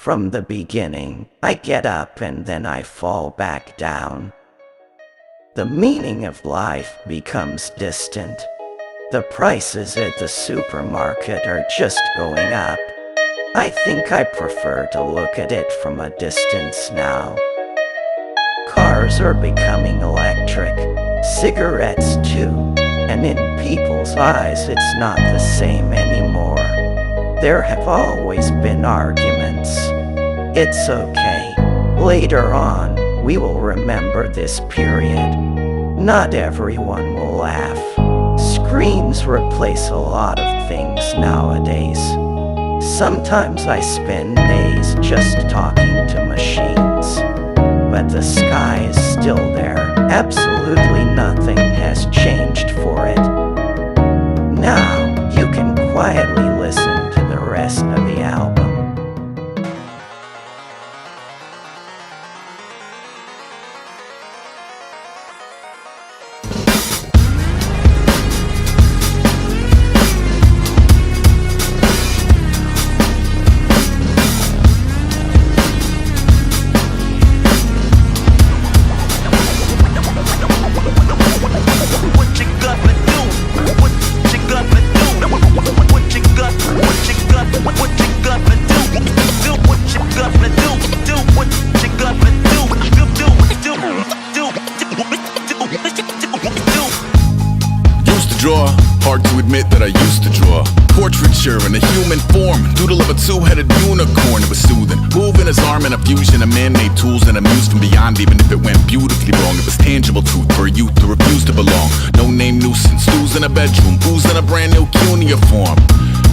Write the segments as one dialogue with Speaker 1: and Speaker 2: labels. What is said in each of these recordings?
Speaker 1: From the beginning, I get up and then I fall back down. The meaning of life becomes distant. The prices at the supermarket are just going up. I think I prefer to look at it from a distance now. Cars are becoming electric, cigarettes too, and in people's eyes it's not the same anymore. There have always been arguments. It's okay. Later on, we will remember this period. Not everyone will laugh. Screens replace a lot of things nowadays. Sometimes I spend days just talking to machines. But the sky is still there. Absolutely nothing has changed for it. Now, you can quietly listen to the rest of the album.
Speaker 2: Draw, hard to admit that I used to draw. Portraiture in a human form, doodle of a two-headed unicorn. It was soothing, moving his arm in a fusion of man-made tools and amused from beyond. Even if it went beautifully wrong, it was tangible truth for a youth to refuse to belong. No name nuisance, stews in a bedroom, booze in a brand new cuneiform.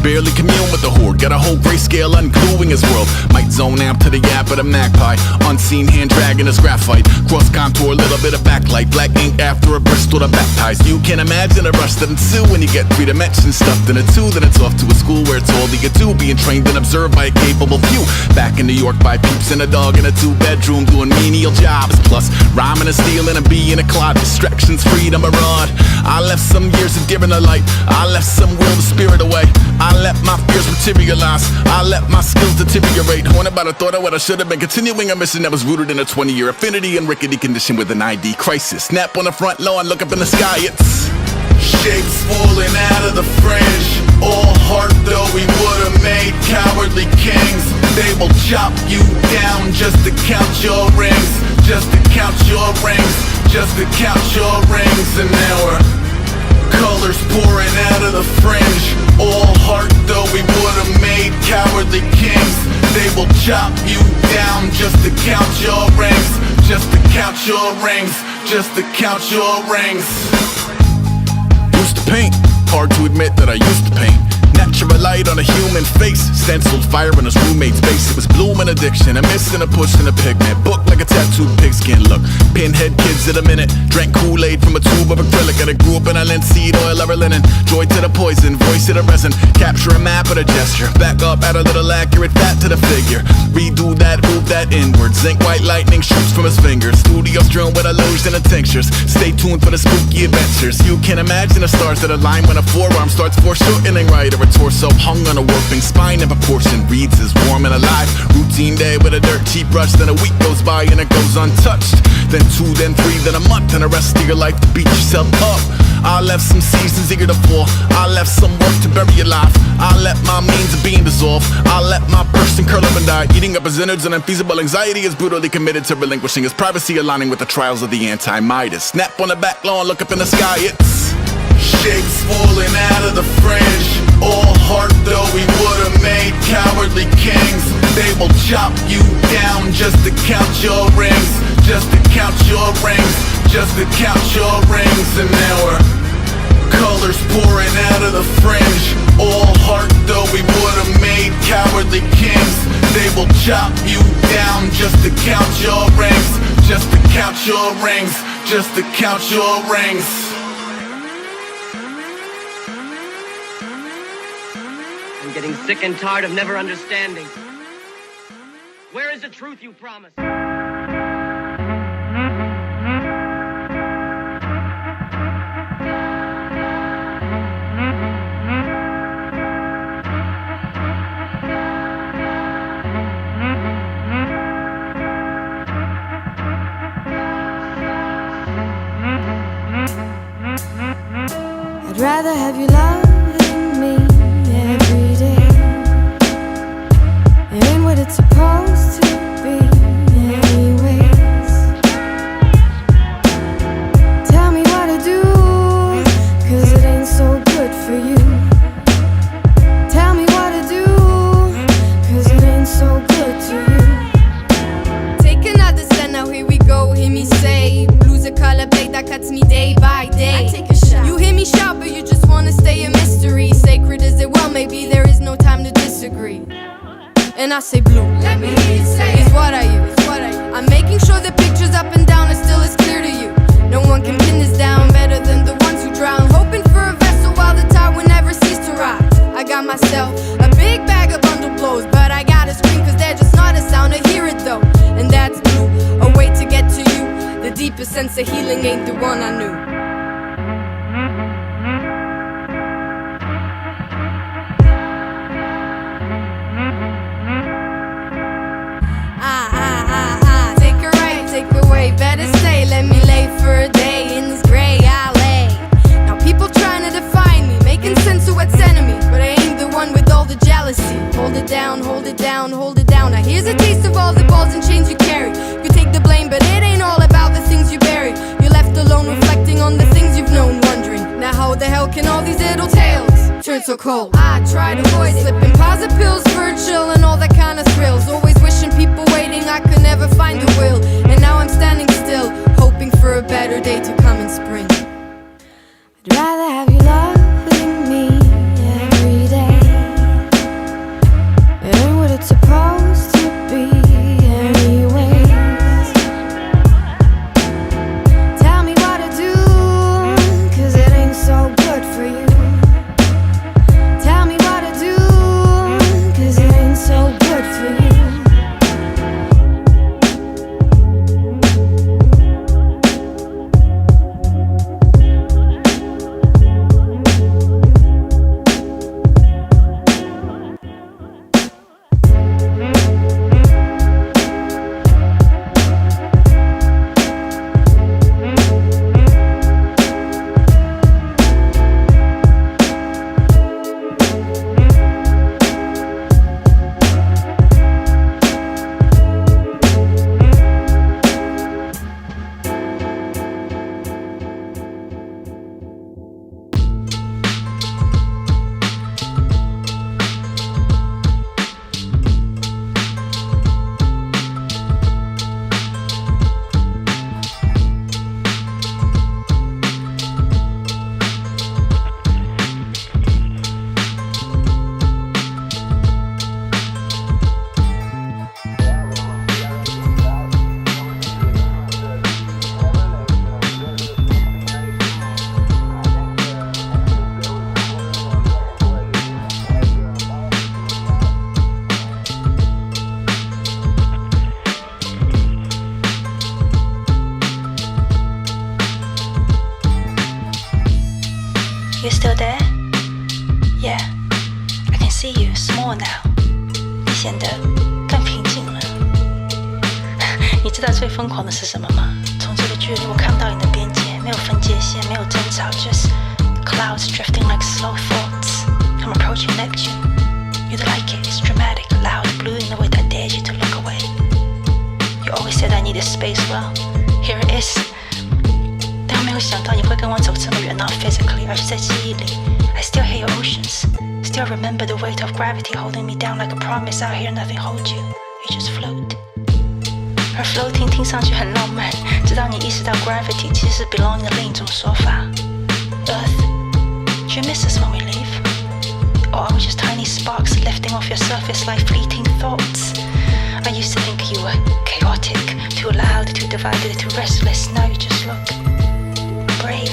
Speaker 2: Barely commune with the horde, got a whole grayscale ungluing his world. Might zone amp to the yap of the magpie, unseen hand dragging his graphite. Cross contour, little bit of backlight, black ink after a Bristol to baptize. You can imagine a rush that ensue when you get 3 dimensions stuffed in a 2. Then it's off to a school where it's all that you do, being trained and observed by a capable few. Back in New York by peeps and a dog in a 2-bedroom doing menial jobs. Plus rhyming and stealing and being a clod, distractions, freedom, a rod. I left some years of deer in the light, I left some will the spirit away. I let my fears materialize, I let my skills deteriorate. Haunted by the thought of what I should have been, continuing a mission that was rooted in a 20-year affinity and rickety condition with an ID crisis. Snap on the front lawn, look up in the sky, it's shapes falling out of the fringe. All heart though we would've made cowardly kings. They will chop you down just to count your rings, just to count your rings, just to count your rings. And now we're colors pouring out of the fringe. All heart though we would've made cowardly kings. They will chop you down just to count your rings, just to count your rings, just to count your rings. Used to paint, hard to admit that I used to paint. Natural light on a human face, stenciled fire in his roommate's face. It was blooming addiction, a missing a push and a pigment. Book like a tattooed pigskin look. Pinhead kids in a minute, drank Kool-Aid from a tube of acrylic. And I grew up in a linseed oil of linen. Joy to the poison, voice to the resin. Capture a map of the gesture, back up, add a little accurate fat to the figure. Redo that, move that inward. Zinc white lightning shoots from his fingers. Studio strewn with illusion and tinctures. Stay tuned for the spooky adventures. You can imagine the stars that align when a forearm starts foreshortening right, or a torso hung on a warping spine in proportion. Reads as warm and alive. Routine day with a dirt cheap brush. Then a week goes by and it goes untouched. Then 2, then 3, then a month, and the rest of your life to beat yourself up. I left some seasons eager to fall. I left some work to bury alive. I let my means of being dissolve. I let my person curl up and die, eating up his innards. And unfeasible anxiety is brutally committed to relinquishing his privacy, aligning with the trials of the anti-Midas. Snap on the back lawn, look up in the sky, it's shapes falling out of the fringe. All heart though we would've made cowardly kings. They will chop you down just to count your rings, just to count your rings, just to count your rings. And now we're colors pouring out of the fringe. All heart though we would've made cowardly kings. They will chop you down just to count your rings, just to count your rings, just to count your rings.
Speaker 3: I'm getting sick and tired of never understanding. Where is the truth you promised?
Speaker 4: rather have you loving me every day. It ain't what it's supposed to be anyways. Tell me what to do, 'cause it ain't so good for you. Tell me what to do, 'cause it ain't so good to you.
Speaker 5: Take another step, now here we go, hear me say. Blue's a color blade that cuts me day by day.
Speaker 4: I take a shot.
Speaker 5: You hear me shout, but you just wanna stay a mystery. Sacred as it well, maybe there is no time to disagree. And I say blue,
Speaker 4: Let me hear you say
Speaker 5: is what I use. I'm making sure the pictures up and down are still as clear to you. No one can pin this down better than the ones who drown, hoping for a vessel while the tide will never cease to rise. I got myself a big bag of bundle blows, but I gotta scream 'cause they're just not a sound. I hear it though, and that's blue, a way to get to you. The deepest sense of healing ain't the one I knew. Take a right, take away, better stay. Let me lay for a day in this gray alley. Now people trying to define me, making sense of what's enemy, but I ain't the one with all the jealousy. Hold it down, hold it down, hold it down. Now here's a taste of all the balls and chains you carry. You take the blame, but it ain't all about the things you bury. You're left alone reflecting on the things you've known, wondering, now how the hell can all these little tales turn so cold? I try to avoid slipping positive pills for a chill and all that kind of thrills. Always wishing people waiting, I could never find the will. And now I'm standing still, hoping for a better day to come in spring.
Speaker 4: I'd rather have you loving me every day. It ain't what it's supposed to be anyways. Tell me what to do, 'cause it ain't so good for you. Tell me what to do, 'cause it ain't so good for you.
Speaker 6: You still there? Yeah, I can see you small now. 你显得更平静了。你知道最疯狂的是什么吗？从这个距离我看不到你的边界，没有分界线，没有争吵 just clouds drifting like slow thoughts. I'm approaching Neptune. You'd like it, it's dramatic, loud, blue in the way that dares you to look away. You always said I needed space, well, here it is. 但我没有想到你会跟我走这么远 not physically, 而是在记忆里 I still hear your oceans, still remember the weight of gravity holding me down like a promise out here nothing holds you, you just float. 而 floating 听上去很浪漫，直到你意识到 gravity 其实是 belonging 的另一种说法。 Earth, do you miss us when we leave? Or are we just tiny sparks lifting off your surface like fleeting thoughts? I used to think you were chaotic, too loud, too divided, too restless. Now you just look brave.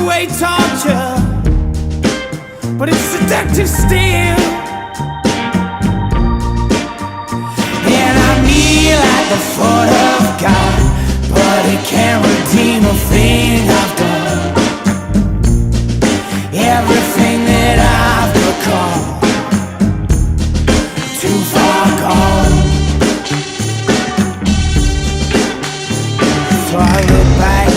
Speaker 7: away torture, but it's seductive still. And I kneel at the foot of God, but He can't redeem a thing I've done. Everything that I've become, too far gone. So I look back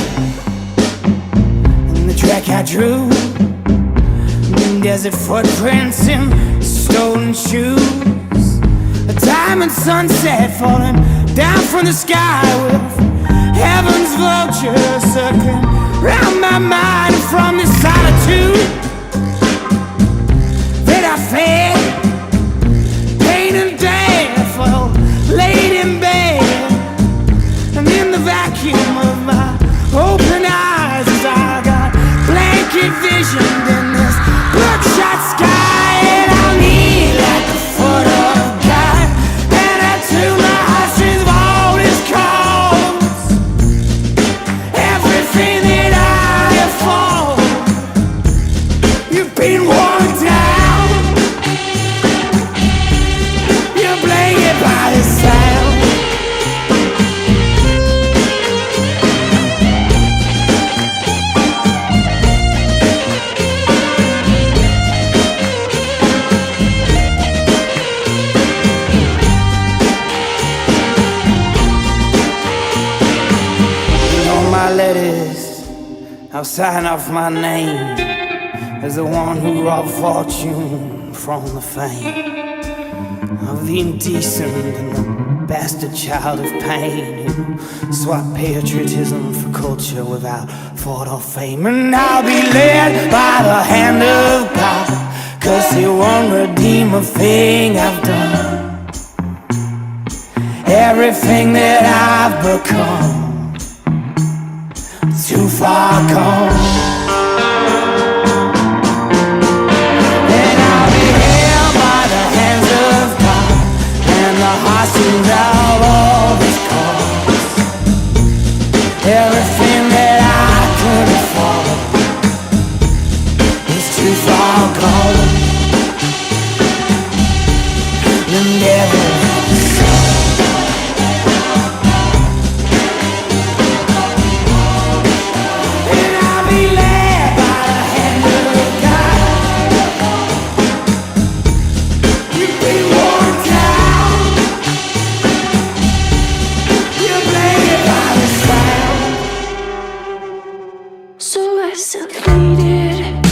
Speaker 7: in the track I drew, desert footprints in stolen shoes, a diamond sunset falling down from the sky with heaven's vultures circling round my mind. And from this solitude that I fed, pain and death fell laid in bed, and in the vacuum of my open eyes as I got blanket visioned in this bloodshot sky. And I'll kneel at the foot of God, and I tune my heartstrings of all His calls. Everything that I have fallen, you've been worn down. You're blanket by the sound. Letters, I'll sign off my name as the one who robbed fortune from the fame of the indecent and the bastard child of pain who swapped patriotism for culture without thought or fame. And I'll be led by the hand of God, 'cause He won't redeem a thing I've done. Everything that I've become, too far gone. And I'll be held by the hands of God, and the heartstrings of all His calls. Everything that I could afford is too far gone. The devil
Speaker 4: so isolated.